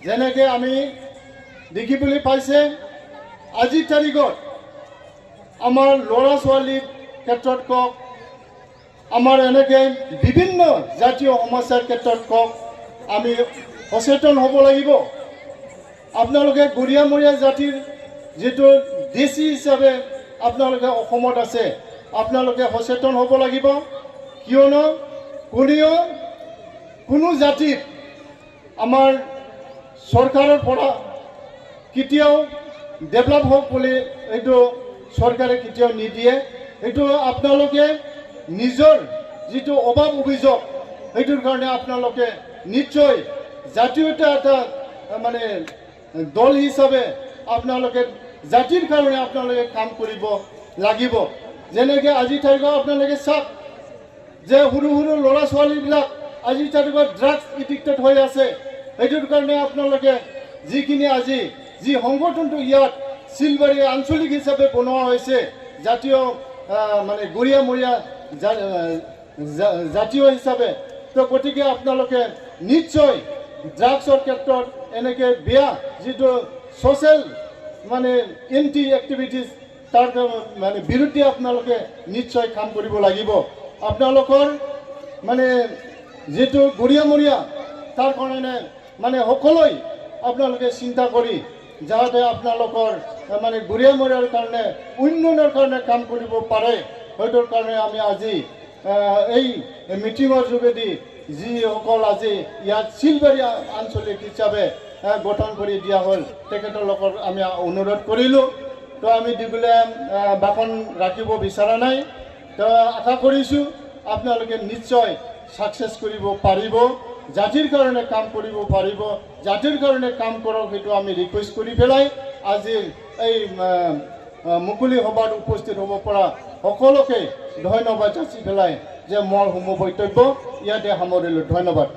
যেনেকৈ আমি দেখিবলৈ পাইছে আজিৰ তাৰিখত আমাৰ ল'ৰা ছোৱালীৰ ক্ষেত্ৰত কওক, আমাৰ এনেকৈ বিভিন্ন জাতীয় সমস্যাৰ ক্ষেত্ৰত কওক, আমি সচেতন হ'ব লাগিব। আপোনালোকে গৰীয়ামৰীয়া জাতিৰ যিটো দেশী হিচাপে আপোনালোকে অসমত আছে, আপোনালোকে সচেতন হ'ব লাগিব। কিয়নো কোনো জাতিত আমাৰ চৰকাৰৰ পৰা কেতিয়াও ডেভেলপ হোক বুলি এইটো চৰকাৰে কেতিয়াও নিদিয়ে। এইটো আপোনালোকে নিজৰ যিটো অভাৱ অভিযোগ সেইটোৰ কাৰণে আপোনালোকে নিশ্চয় জাতীয়তা এটা মানে দল হিচাপে আপোনালোকে জাতিৰ কাৰণে আপোনালোকে কাম কৰিব লাগিব। যেনেকৈ আজিৰ তাৰিখত আপোনালোকে চাওক যে সৰু সৰু ল'ৰা ছোৱালীবিলাক আজিৰ তাৰিখত ড্ৰাগছ এডিক্টেড হৈ আছে। সেইটোৰ কাৰণে আপোনালোকে যিখিনি আজি যি সংগঠনটো ইয়াত চিলবাৰী আঞ্চলিক হিচাপে বনোৱা হৈছে, জাতীয় মানে গৰীয়ামৰীয়া জাতীয় হিচাপে, তো গতিকে আপোনালোকে নিশ্চয় ড্ৰাগছৰ ক্ষেত্ৰত এনেকৈ বেয়া যিটো ছ'চিয়েল মানে এণ্টি এক্টিভিটিজ তাৰ মানে বিৰুদ্ধে আপোনালোকে নিশ্চয় কাম কৰিব লাগিব। আপোনালোকৰ মানে যিটো গৰীয়ামৰীয়া তাৰ কাৰণে মানে সকলোৱে আপোনালোকে চিন্তা কৰি যাতে আপোনালোকৰ মানে গৰীয়ামৰীয়াৰ কাৰণে উন্নয়নৰ কাৰণে কাম কৰিব পাৰে, সেইটোৰ কাৰণে আমি আজি এই মিটিঙৰ যোগেদি যিসকল আজি ইয়াত চিলবাৰী আঞ্চলিক হিচাপে গঠন কৰি দিয়া হ'ল তেখেতৰ লগত আমি অনুৰোধ কৰিলোঁ। তো আমি দিবলৈ বাখন ৰাখিব বিচৰা নাই। তো আশা কৰিছোঁ আপোনালোকে নিশ্চয় ছাকচেছ কৰিব পাৰিব, জাতিৰ কাৰণে কাম কৰিব পাৰিব, জাতিৰ কাৰণে কাম কৰক, সেইটো আমি ৰিকুৱেষ্ট কৰি পেলাই আজি এই মুকলি সভাত উপস্থিত হ'ব পৰা সকলোকে ধন্যবাদ যাচি পেলাই যে মোৰ বক্তব্য ইয়াতে সামৰিলোঁ। ধন্যবাদ।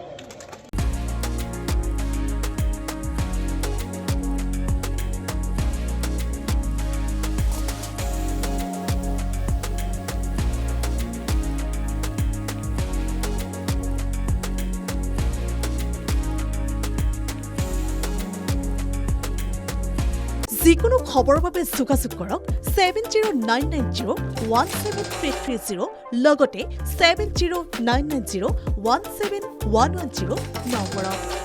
যিকোনো খবৰৰ বাবে যোগাযোগ কৰক 7099017330 লগতে 7099017110 নম্বৰত।